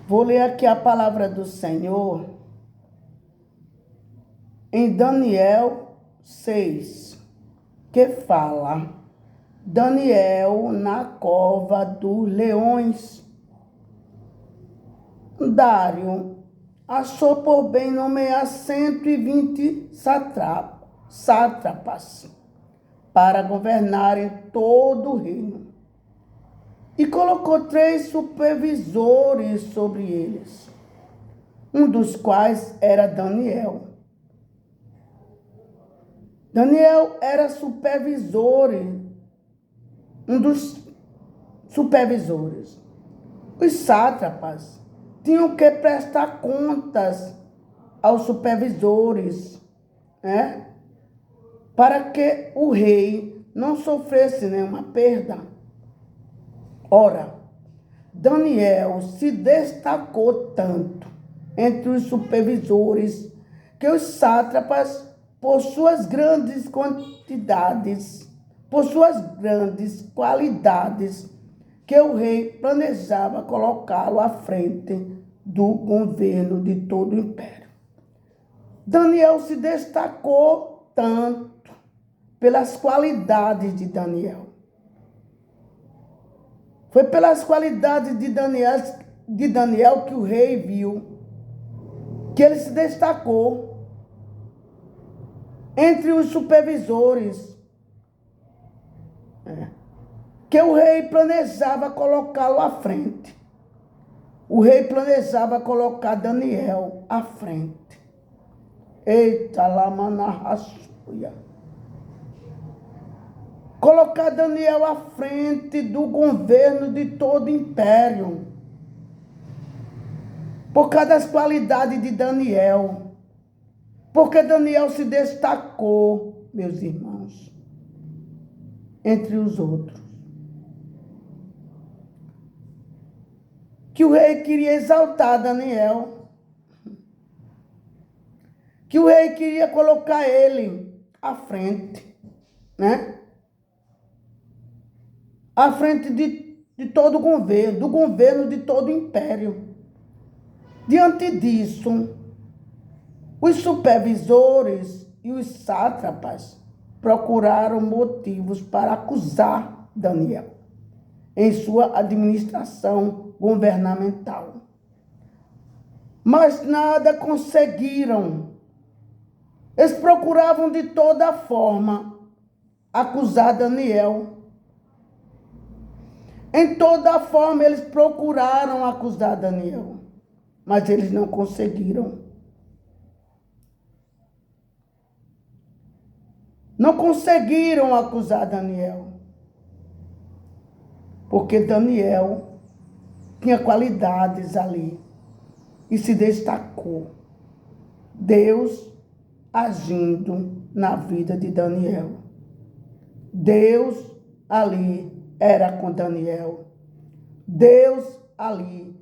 Vou ler aqui a palavra do Senhor em Daniel 6, que fala: Daniel na cova dos leões. Dário achou por bem nomear 120 sátrapas para governarem todo o reino. E colocou 3 supervisores sobre eles, um dos quais era Daniel. Daniel era um dos supervisores. Os sátrapas tinham que prestar contas aos supervisores, né? Para que o rei não sofresse nenhuma perda. Ora, Daniel se destacou tanto entre os supervisores que os sátrapas, por suas grandes qualidades, que o rei planejava colocá-lo à frente do governo de todo o império. Daniel se destacou tanto pelas qualidades de Daniel. Foi pelas qualidades de Daniel que o rei viu que ele se destacou entre os supervisores, que o rei planejava colocá-lo à frente. O rei planejava colocar Daniel à frente. Eita, lamanarraçuia. Colocar Daniel à frente do governo de todo o império. Por causa das qualidades de Daniel. Porque Daniel se destacou, meus irmãos, entre os outros. Que o rei queria exaltar Daniel. Que o rei queria colocar ele à frente, né? À frente de todo o governo, do governo de todo o império. Diante disso, os supervisores e os sátrapas procuraram motivos para acusar Daniel em sua administração governamental. Mas nada conseguiram. Eles procuravam de toda forma acusar Daniel. Em toda forma eles procuraram acusar Daniel, mas eles não conseguiram. Não conseguiram acusar Daniel, porque Daniel tinha qualidades ali e se destacou. Deus agindo na vida de Daniel. Deus ali era com Daniel. Deus ali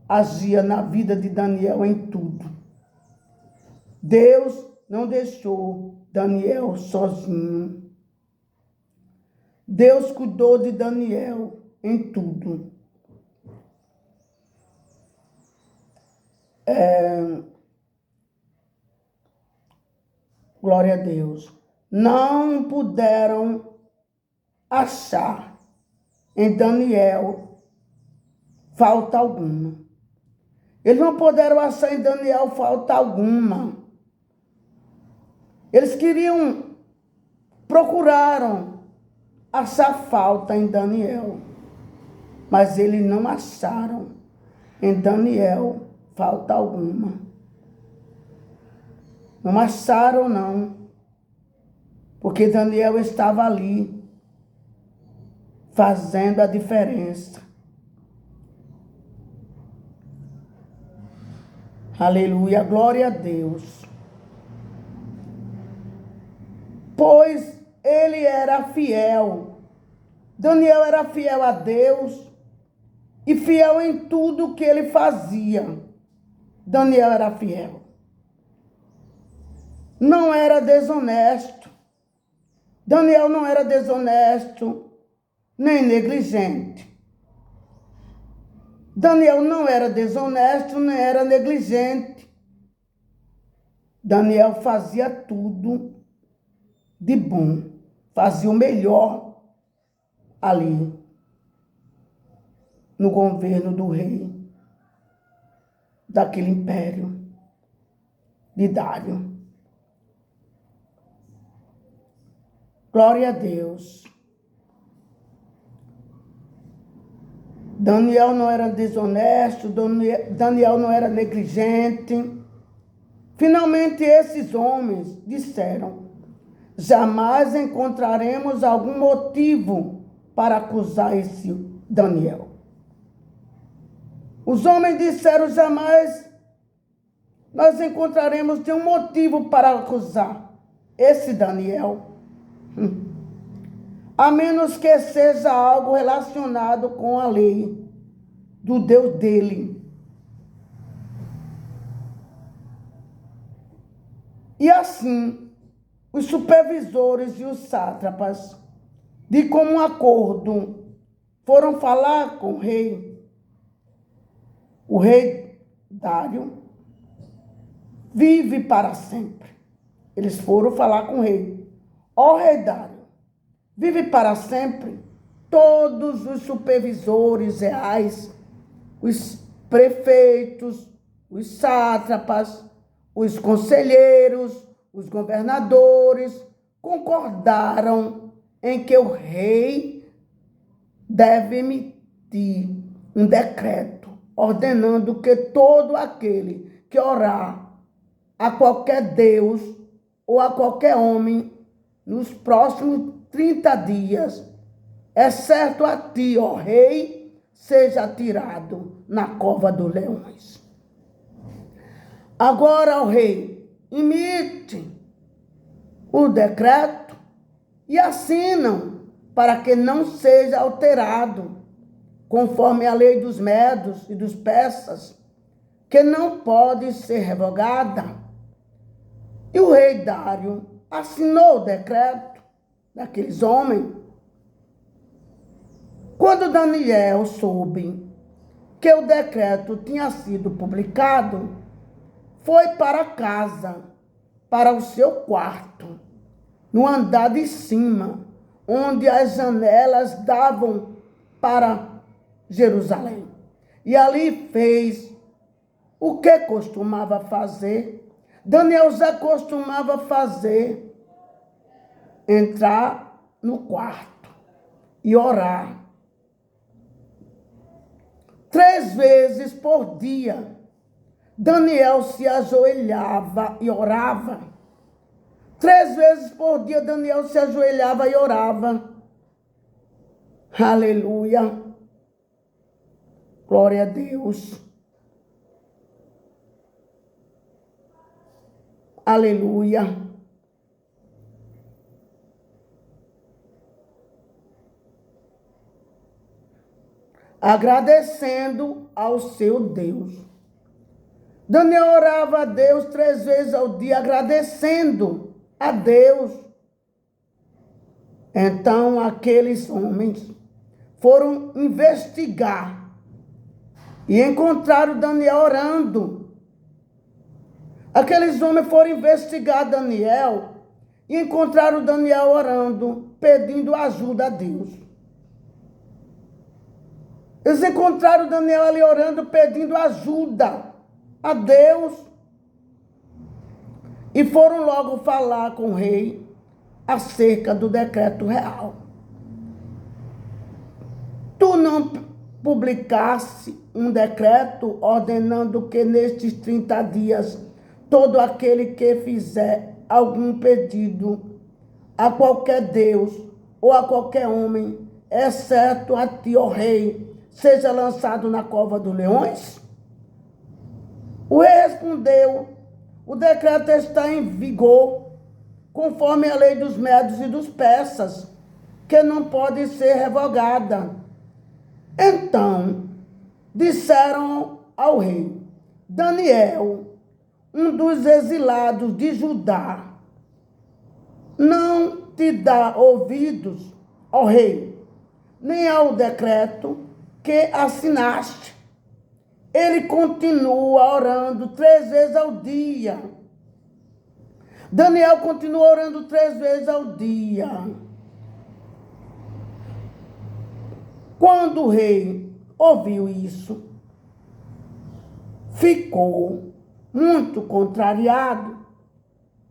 agia na vida de Daniel em tudo. Deus não deixou Daniel sozinho. Deus cuidou de Daniel em tudo. Glória a Deus. Não puderam achar em Daniel falta alguma. Eles não puderam achar em Daniel falta alguma. Eles procuraram achar falta em Daniel, mas eles não acharam em Daniel falta alguma. Não acharam, não, porque Daniel estava ali, fazendo a diferença. Aleluia, glória a Deus. Pois ele era fiel. Daniel era fiel a Deus e fiel em tudo que ele fazia. Daniel era fiel. Não era desonesto. Daniel não era desonesto, nem negligente. Daniel não era desonesto, nem era negligente. Daniel fazia tudo de bom, fazia o melhor ali no governo do rei daquele império de Dário. Glória a Deus. Daniel não era desonesto, Daniel não era negligente. Finalmente, esses homens disseram: jamais encontraremos algum motivo para acusar esse Daniel. Os homens disseram: jamais nós encontraremos nenhum motivo para acusar esse Daniel. A menos que seja algo relacionado com a lei do Deus dele. E assim, os supervisores e os sátrapas, de comum acordo, foram falar com o rei. O rei Dário vive para sempre. Eles foram falar com o rei. Ó rei Dário, vive para sempre. Todos os supervisores reais, os prefeitos, os sátrapas, os conselheiros, os governadores, concordaram em que o rei deve emitir um decreto ordenando que todo aquele que orar a qualquer Deus ou a qualquer homem nos próximos 30 dias, exceto a ti, ó rei, seja tirado na cova dos leões. Agora, ó rei, emite o decreto e assinam para que não seja alterado, conforme a lei dos medos e dos persas, que não pode ser revogada. E o rei Dário assinou o decreto daqueles homens. Quando Daniel soube que o decreto tinha sido publicado, foi para casa, para o seu quarto, no andar de cima, onde as janelas davam para Jerusalém. E ali fez o que costumava fazer. Daniel já costumava fazer: entrar no quarto e orar 3 vezes por dia. Daniel se ajoelhava e orava. 3 vezes por dia Daniel se ajoelhava e orava. Aleluia. Glória a Deus. Aleluia. Agradecendo ao seu Deus. Daniel orava a Deus 3 vezes ao dia, agradecendo a Deus. Então, aqueles homens foram investigar e encontraram Daniel orando. Aqueles homens foram investigar Daniel e encontraram Daniel orando, pedindo ajuda a Deus. Eles encontraram Daniel ali orando, pedindo ajuda a Deus. E foram logo falar com o rei acerca do decreto real. Tu não publicasse um decreto ordenando que nestes 30 dias todo aquele que fizer algum pedido a qualquer Deus ou a qualquer homem, exceto a ti, ó rei, seja lançado na cova dos leões? O rei respondeu: o decreto está em vigor, conforme a lei dos medos e dos persas, que não pode ser revogada. Então, disseram ao rei: Daniel, um dos exilados de Judá, não te dá ouvidos, ó rei, nem ao decreto que assinaste. ele continua orando 3 vezes ao dia. Daniel continua orando 3 vezes ao dia. Quando o rei ouviu isso, ficou muito contrariado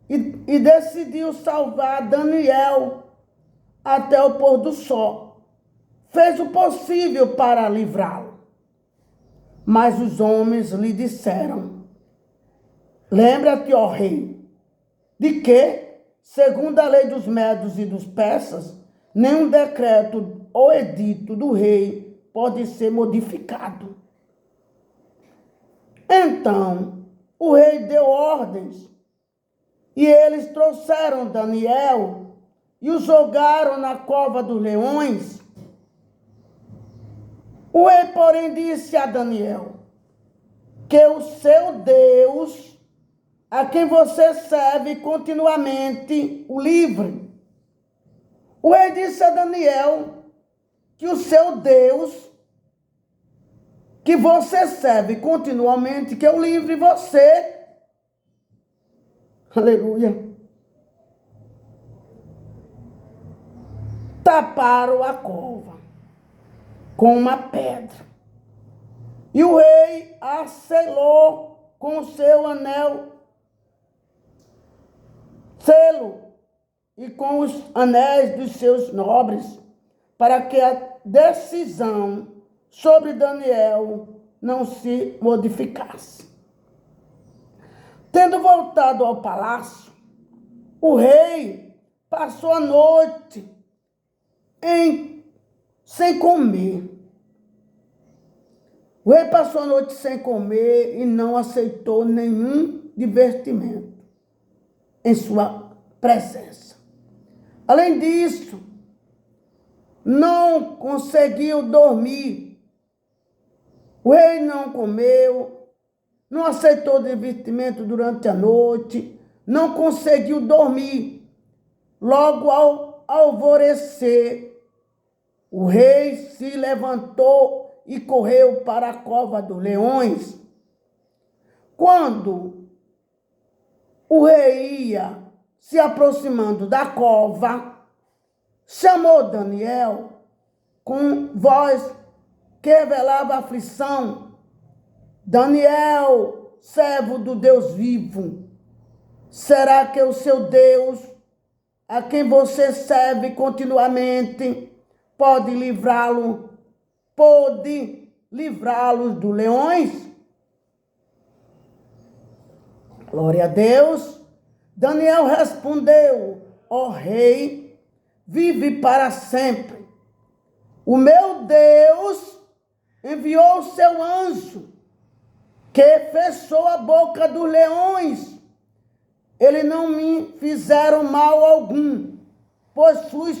e decidiu salvar Daniel até o pôr do sol. Fez o possível para livrá-lo. Mas os homens lhe disseram: lembra-te, ó rei, de que, segundo a lei dos medos e dos persas, nenhum decreto ou edito do rei pode ser modificado. Então, o rei deu ordens e eles trouxeram Daniel e o jogaram na cova dos leões. O rei, porém, disse a Daniel que o seu Deus, a quem você serve continuamente, o livre. O rei disse a Daniel que o seu Deus, que você serve continuamente, que eu livre você. Aleluia. Taparam a cova com uma pedra. E o rei a selou com o seu anel, selo, e com os anéis dos seus nobres, para que a decisão sobre Daniel não se modificasse. Tendo voltado ao palácio, o rei passou a noite sem comer. O rei passou a noite sem comer e não aceitou nenhum divertimento em sua presença. Além disso, não conseguiu dormir. O rei não comeu, não aceitou divertimento durante a noite, não conseguiu dormir. Logo ao alvorecer, o rei se levantou e correu para a cova dos leões. Quando o rei ia se aproximando da cova, chamou Daniel com voz que revelava aflição: Daniel, servo do Deus vivo, será que o seu Deus, a quem você serve continuamente, pode livrá-los dos leões? Glória a Deus. Daniel respondeu: ó rei, vive para sempre. O meu Deus enviou o seu anjo, que fechou a boca dos leões. Eles não me fizeram mal algum, pois fui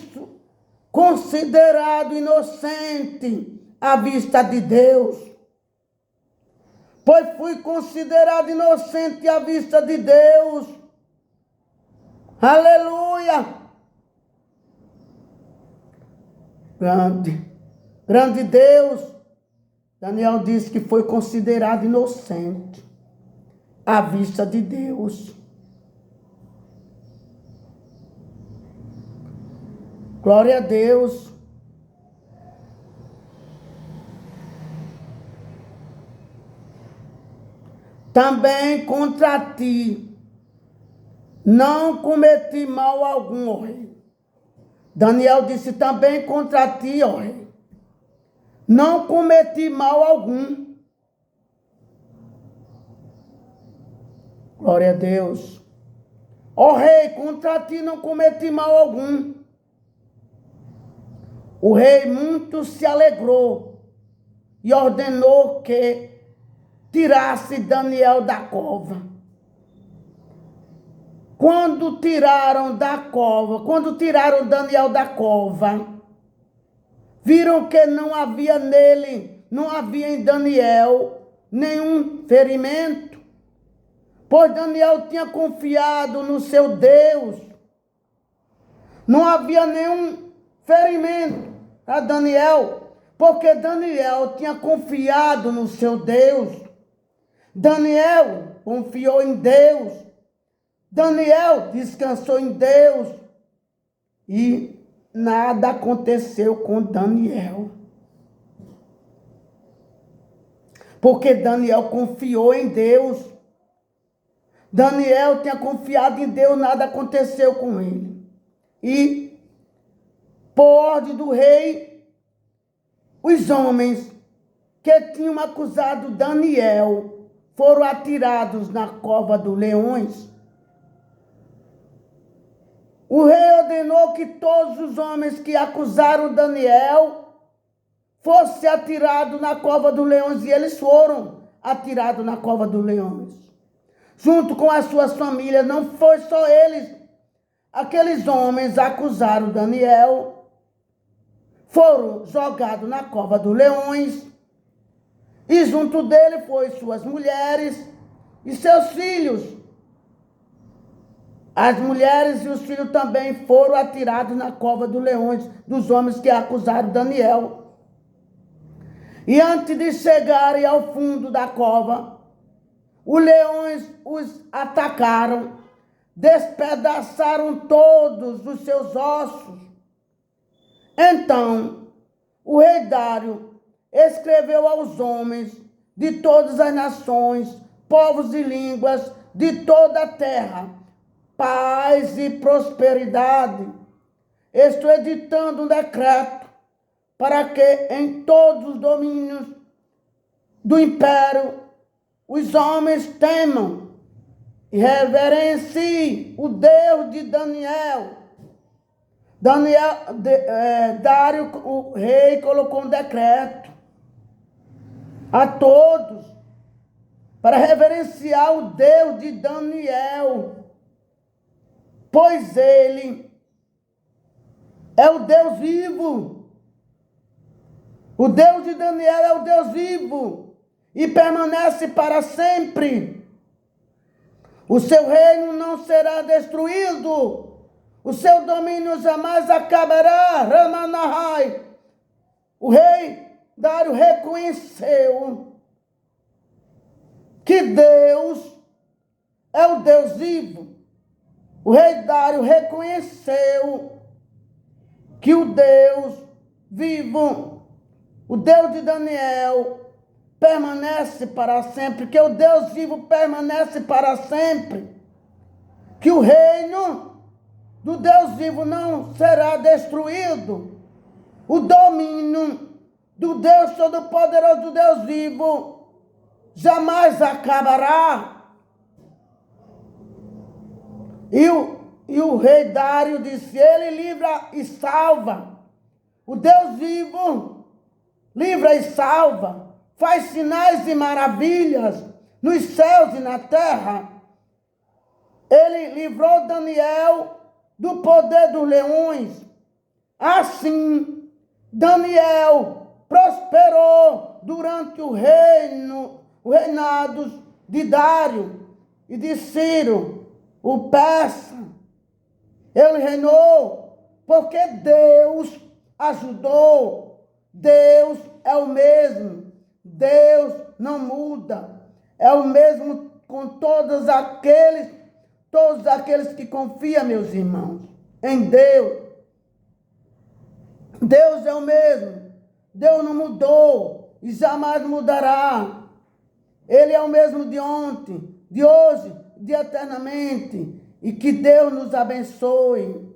considerado inocente à vista de Deus. Pois fui considerado inocente à vista de Deus. Aleluia! Grande Deus. Daniel disse que foi considerado inocente à vista de Deus. Glória a Deus. Também contra ti não cometi mal algum, ó rei. Daniel disse: também contra ti, ó rei, não cometi mal algum. Glória a Deus. Ó rei, contra ti não cometi mal algum. O rei muito se alegrou e ordenou que tirasse Daniel da cova. Quando tiraram Daniel da cova, viram que não havia em Daniel nenhum ferimento, pois Daniel tinha confiado no seu Deus. Não havia nenhum ferimento a Daniel, porque Daniel tinha confiado no seu Deus. Daniel confiou em Deus. Daniel descansou em Deus. E nada aconteceu com Daniel. Porque Daniel confiou em Deus. Daniel tinha confiado em Deus, nada aconteceu com ele. E, por ordem do rei, os homens que tinham acusado Daniel foram atirados na cova dos leões. O rei ordenou que todos os homens que acusaram Daniel fossem atirados na cova dos leões, e eles foram atirados na cova dos leões. Junto com as suas famílias, não foi só eles. Aqueles homens acusaram Daniel, foram jogados na cova dos leões, e junto dele foi suas mulheres e seus filhos. As mulheres e os filhos também foram atirados na cova dos leões, dos homens que acusaram Daniel. E antes de chegarem ao fundo da cova, os leões os atacaram, despedaçaram todos os seus ossos. Então, o rei Dário escreveu aos homens de todas as nações, povos e línguas de toda a terra, paz e prosperidade. Estou editando um decreto para que em todos os domínios do império os homens temam e reverenciem o Deus de Daniel. Dário, o rei, colocou um decreto a todos para reverenciar o Deus de Daniel, pois ele é o Deus vivo. O Deus de Daniel é o Deus vivo e permanece para sempre. O seu reino não será destruído. O seu domínio jamais acabará. Ramanahai. O rei Dário reconheceu que Deus é o Deus vivo. O rei Dário reconheceu que o Deus vivo, o Deus de Daniel, permanece para sempre, que o Deus vivo permanece para sempre, que o reino do Deus vivo não será destruído, o domínio do Deus Todo-Poderoso, do Deus vivo, jamais acabará. E o rei Dário disse: ele livra e salva. O Deus vivo livra e salva. Faz sinais e maravilhas nos céus e na terra. Ele livrou Daniel do poder dos leões. Assim, Daniel prosperou durante o reinado de Dário e de Ciro, o persa. Ele reinou porque Deus ajudou. Deus é o mesmo. Deus não muda. É o mesmo com todos aqueles que confiam, meus irmãos, em Deus. Deus é o mesmo. Deus não mudou e jamais mudará. Ele é o mesmo de ontem, de hoje, de eternamente. E que Deus nos abençoe.